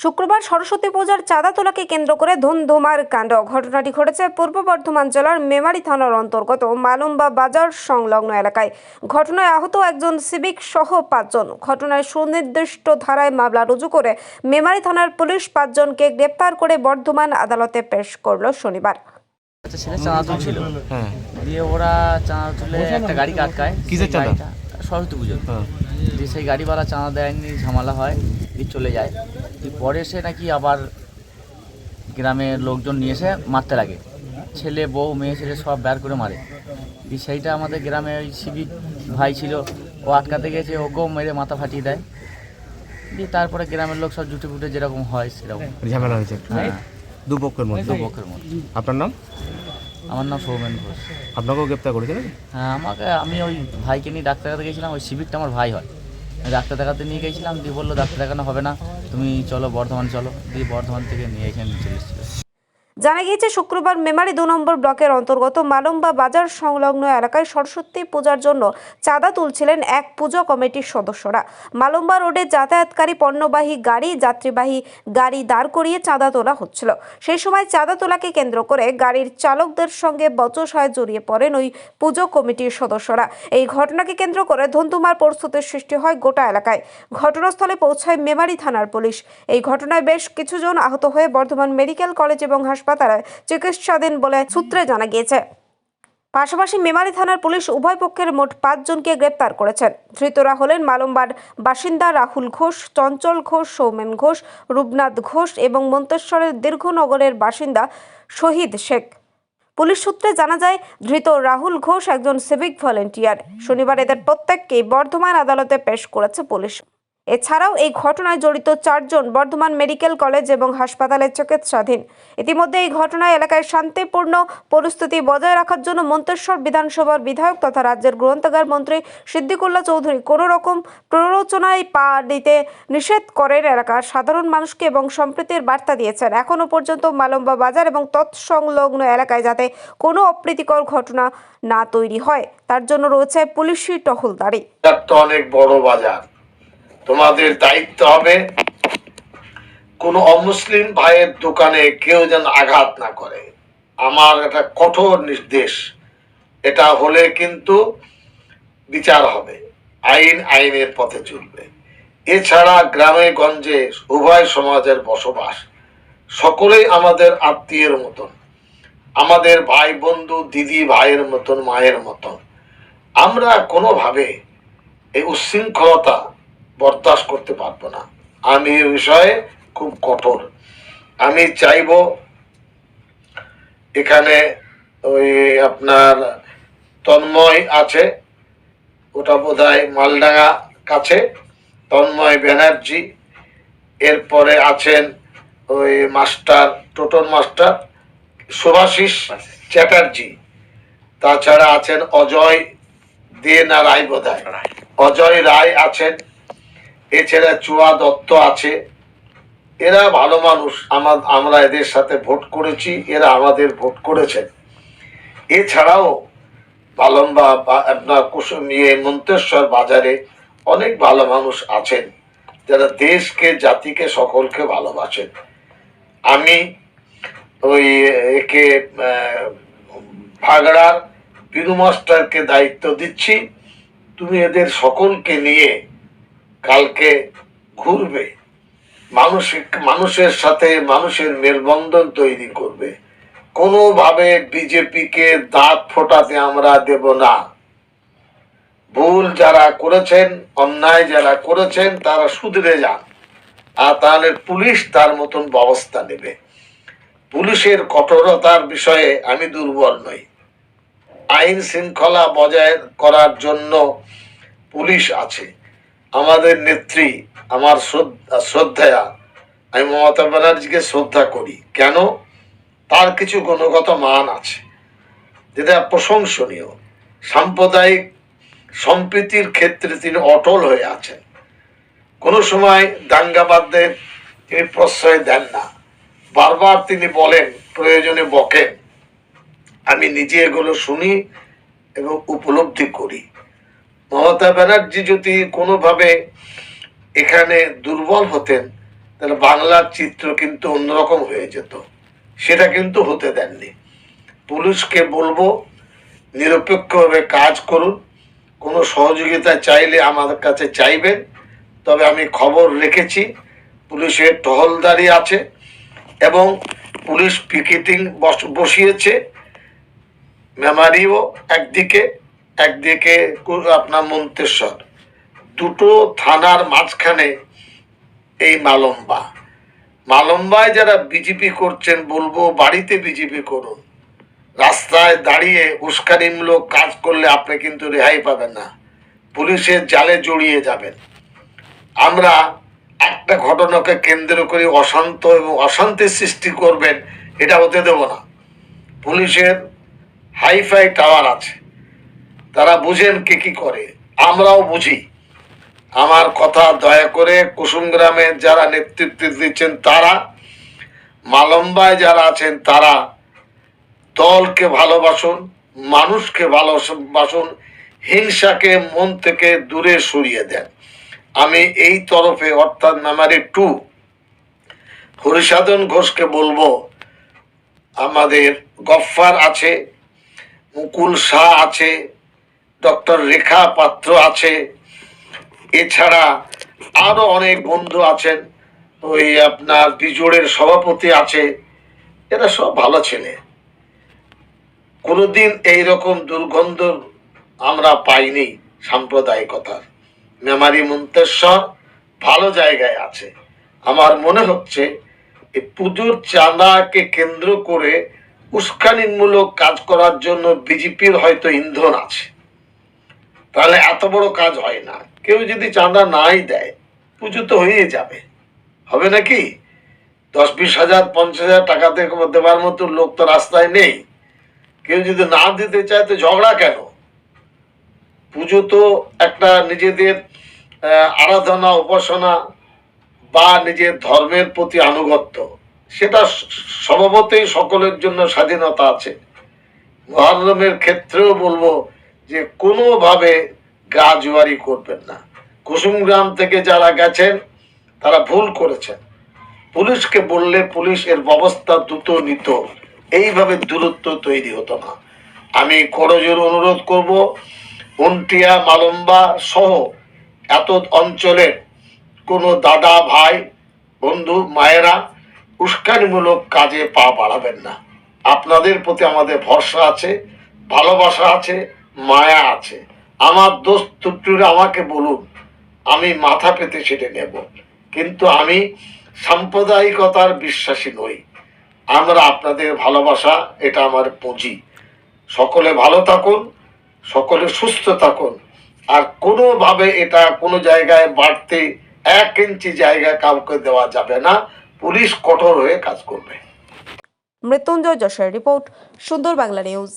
শুক্রবার সরস্বতী পূজার চাঁদা তোলাকে কেন্দ্র করে ধুমধুমার কাণ্ড। ঘটনাটি ঘটেছে পূর্ব বর্ধমান জেলার মেমারি থানার অন্তর্গত মালুম্বা বাজার সংলগ্ন এলাকায়। ঘটনায় আহত একজন সিভিক সহ 5 জন। ঘটনায় সুনির্দিষ্ট ধারায় মামলা রুজু করে মেমারি থানার পুলিশ 5 জনকে গ্রেপ্তার করে বর্ধমান আদালতে পেশ করল শনিবার। ছেলে চাঁদা তুলছিল, দিয়ে ওরা চাঁদা তুলে একটা গাড়ি আটকায়। কিসের চাঁদা? সরস্বতী পুজো। দিয়ে সেই গাড়িওয়ালা চাঁদা দেয়নি, ঝামেলা হয়, দিয়ে চলে যায়। পরে সে নাকি আবার গ্রামের লোকজন নিয়ে এসে মারতে লাগে, ছেলে বউ মেয়ে ছেলে সব বের করে মারে। দিয়ে সেইটা আমাদের গ্রামে ওই সিভিক ভাই ছিল, ও আটকাতে গেছে, ওকেও মেরে মাথা ফাটিয়ে দেয়। দিয়ে তারপরে গ্রামের লোক সব জুটে ফুটে যেরকম হয় সেরকম ঝামেলা হয়েছে। হ্যাঁ, দুপক্ষের মধ্যে। আপনার নাম? আমার নাম সৌমেন ঘোষ। আপনাকেও গ্রেপ্তার করেছে নাকি? হ্যাঁ, আমি ওই ভাইকে নিয়ে ডাক্তার দেখাতে গেছিলাম। ওই সিভিকটা আমার ভাই হয়, ডাক্তার দেখাতে নিয়ে গেছিলাম। দিয়ে বললো ডাক্তার দেখানো হবে না, তুমি চলো বর্ধমান চলো। দিয়ে বর্ধমান থেকে নিয়ে এখানে চলে এসেছিল। জানা গিয়েছে শুক্রবার মেমারি 2 নম্বর ব্লকের অন্তর্গত মালুম্বা বাজার সংলগ্ন এলাকায় সরস্বতী পূজার জন্য চাঁদা তুলছিলেন এক পুজো কমিটির সদস্যরা। মালুম্বা রোডে যাতায়াতকারী পণ্যবাহী গাড়ি, যাত্রীবাহী গাড়ি দাঁড় করিয়ে চাঁদা তোলা হচ্ছিল। সেই সময় চাঁদা তোলাকে কেন্দ্র করে গাড়ির চালকদের সঙ্গে বচসায় জড়িয়ে পড়েন ওই পুজো কমিটির সদস্যরা। এই ঘটনাকে কেন্দ্র করে ধুমধুমার পরিস্থিতির সৃষ্টি হয় গোটা এলাকায়। ঘটনাস্থলে পৌঁছায় মেমারি থানার পুলিশ। এই ঘটনায় বেশ কিছুজন আহত হয়ে বর্ধমান মেডিকেল কলেজ এবং হাসপাতালে চিকিৎসাধীন বলে সূত্রে জানা গিয়েছে। পাশাপাশি মেমারি থানার পুলিশ উভয় পক্ষের মোট 5 জনকে গ্রেপ্তার করেছেন। ধৃতরা হলেন মালুম্বার বাসিন্দা রাহুল ঘোষ, চঞ্চল ঘোষ, সৌমেন ঘোষ, রূপনাথ ঘোষ এবং মন্তেশ্বরের দীর্ঘনগরের বাসিন্দা শহীদ শেখ। পুলিশ সূত্রে জানা যায়, ধৃত রাহুল ঘোষ একজন সিভিক ভলেন্টিয়ার। শনিবার এদের প্রত্যেককেই বর্ধমান আদালতে পেশ করেছে পুলিশ। এছাড়াও এই ঘটনায় জড়িত 4 জন বর্ধমান মেডিকেল কলেজ এবং হাসপাতালে চিকিৎসাধীন। ইতিমধ্যে এই ঘটনায় এলাকায় শান্তিপূর্ণ পরিস্থিতি বজায় রাখার জন্য মন্তেশ্বর বিধানসভার বিধায়ক তথা রাজ্যের গ্রন্থাগার মন্ত্রী সিদ্দিকুল্লাহ চৌধুরী কোনো রকম প্ররোচনায় পা দিতে নিষেধ করেন এলাকার সাধারণ মানুষকে এবং সম্প্রীতির বার্তা দিয়েছেন। এখনো পর্যন্ত মালুম্বা বাজার এবং তৎসংলগ্ন এলাকায় যাতে কোনো অপ্রীতিকর ঘটনা না তৈরি হয় তার জন্য রয়েছে পুলিশি টহলদারি। অনেক বড় বাজার, তোমাদের দায়িত্ব হবে কোন অমুসলিম ভাইয়ের দোকানে কেউ যেন আঘাত না করে। আমার একটা কঠোর নির্দেশ। এটা হলে কিন্তু বিচার হবে, আইনের পথে চলবে। এছাড়া গ্রামে গঞ্জে উভয় সমাজের বসবাস, সকলেই আমাদের আত্মীয়ের মতন, আমাদের ভাই বন্ধু, দিদি ভাইয়ের মতন, মায়ের মতন। আমরা কোনোভাবে এই উচ্ছৃঙ্খলতা বরদাস্ত করতে পারবো না। আমি এই বিষয়ে খুব কঠোর। আমি চাইব এখানে ওই আপনার তন্ময় আছে, ওটা বোধহয় মালডাঙ্গা কাছে, তন্ময় ব্যানার্জি। এরপরে আছেন ওই মাস্টার, টোটন মাস্টার শুভাশিস চ্যাটার্জি। তাছাড়া আছেন অজয় দে না রায়, বোধহয় অজয় রায় আছেন। এছাড়া চুয়া দত্ত আছে। এরা ভালো মানুষ, আমরা এদের সাথে ভোট করেছি, এরা আমাদের ভোট করেছেন। এছাড়াও মালুম্বা আপনার মন্তেশ্বর বাজারে অনেক ভালো মানুষ আছেন যারা দেশকে, জাতিকে, সকলকে ভালোবাসেন। আমি ওই একে ভাগড়ার পিনু মাস্টারকে দায়িত্ব দিচ্ছি, তুমি এদের সকলকে নিয়ে কালকে ঘুরবে, মানুষের সাথে মানুষের মেলবন্ধন তৈরি করবে। কোনোভাবে বিজেপিকে দাঁত ফোটাতে আমরা দেব না। ভুল যারা করেছেন, অন্যায় যারা করেছেন তারা শুধরে যান, আর তাহলে পুলিশ তার মতন ব্যবস্থা নেবে। পুলিশের কঠোরতার বিষয়ে আমি দুর্বল নই। আইন শৃঙ্খলা বজায় করার জন্য পুলিশ আছে। আমাদের নেত্রী, আমার শ্রদ্ধেয়া, আমি মমতা ব্যানার্জিকে শ্রদ্ধা করি। কেন? তার কিছু গুণগত মান আছে যেটা প্রশংসনীয়। সাম্প্রদায়িক সম্প্রীতির ক্ষেত্রে তিনি অটল হয়ে আছেন। কোনো সময় দাঙ্গাবাদদের তিনি প্রশ্রয় দেন না। বারবার তিনি বলেন, প্রয়োজনে বকেন। আমি নিজে এগুলো শুনি এবং উপলব্ধি করি। মমতা ব্যানার্জি যদি কোনোভাবে এখানে দুর্বল হতেন তাহলে বাংলার চিত্র কিন্তু অন্যরকম হয়ে যেত। সেটা কিন্তু হতে দেননি। পুলিশকে বলবো নিরপেক্ষভাবে কাজ করুন, কোনো সহযোগিতা চাইলে আমাদের কাছে চাইবেন। তবে আমি খবর রেখেছি পুলিশের টহলদারি আছে এবং পুলিশ পিকেটিং বসিয়েছে। মেমারিও একদিকে আপনার মন্তেশ্বর, দুটো থানার মাঝখানে এই মালম্বায় যারা বিজেপি করছেন বলবো বাড়িতে বিজেপি করুন। রাস্তায় দাঁড়িয়ে উস্কানিমূলক কাজ করলে আপনি কিন্তু রেহাই পাবেন না, পুলিশের জালে জড়িয়ে যাবেন। আমরা একটা ঘটনাকে কেন্দ্র করে অশান্ত এবং অশান্তির সৃষ্টি করবেন, এটা হতে দেব না। পুলিশের হাইফাই টাওয়ার আছে, তারা বুঝেন কে কি করে, আমরাও বুঝি। আমার কথা দয়া করে কুসুমগ্রামের যারা নেতৃত্ব দিচ্ছেন তারা, মালম্বায় যারা আছেন তারা দলকে ভালোবাসুন, মানুষকে ভালোবাসুন, হিংসাকে মন থেকে দূরে সরিয়ে দেন। আমি এই তরফে অর্থাৎ মেমারি 2 হরিসাধন ঘোষকে বলবো, আমাদের গফফার আছে, মুকুল শাহ আছে, ডক্টর রেখা পাত্র আছে, এছাড়া আরো অনেক বন্ধু আছেন, ওই আপনার বিজোড়ের সভাপতি আছে, এরা সব ভালো ছেলে। কোনোদিন এইরকম দুর্গন্ধ আমরা পাইনি সাম্প্রদায়িকতার। মেমারি মন্তেশ্বর ভালো জায়গায় আছে। আমার মনে হচ্ছে এই পুজোর চাঁদাকে কেন্দ্র করে উস্কানিমূলক কাজ করার জন্য বিজেপির হয়তো ইন্ধন আছে, তাহলে এত বড় কাজ হয় না। কেউ যদি চাঁদা নাই দেয় পুজো তো হয়ে যাবে, হবে নাকি? 10-20 হাজার 50 হাজার টাকা দেওয়ার মতো লোক তো রাস্তায় নেই। কেউ যদি না দিতে চায় তো ঝগড়া কেন? পুজো তো একটা নিজেদের আরাধনা, উপাসনা বা নিজের ধর্মের প্রতি আনুগত্য, সেটা স্বভাবতই সকলের জন্য স্বাধীনতা আছে। মুহররমের ক্ষেত্রেও বলবো যে কোনোভাবে গা জুয়ারি করবেন না। কুসুমগ্রাম থেকে যারা গেছেন তারা ভুল করেছেন। পুলিশকে বললে পুলিশ এর ব্যবস্থা দ্রুত নিত, এইভাবে দূরত্ব তৈরি হতো না। আমি করজোর অনুরোধ করব, উনটিয়া, মালম্বা সহ এত অঞ্চলের কোনো দাদা, ভাই, বন্ধু, মায়েরা উস্কানিমূলক কাজে পা বাড়াবেন না। আপনাদের প্রতি আমাদের ভরসা আছে, ভালোবাসা আছে, মায়া আছে। আমার দোষ ত্রুটিরা আমাকে বলুন, আমি মাথা পেতে সেটে নেব, কিন্তু আমি সাম্প্রদায়িকতার বিশ্বাসী নই। আমরা আপনাদের ভালোবাসা, এটা আমার পুঁজি। সকলে ভালো থাকুন, সকলে সুস্থ থাকুন। আর কোনোভাবে এটা কোনো জায়গায় বাড়তে 1 ইঞ্চি জায়গা কাউকে দেওয়া যাবে না। পুলিশ কঠোর হয়ে কাজ করবে। মৃত্যুঞ্জয় যশের রিপোর্ট, সুন্দর বাংলা নিউজ।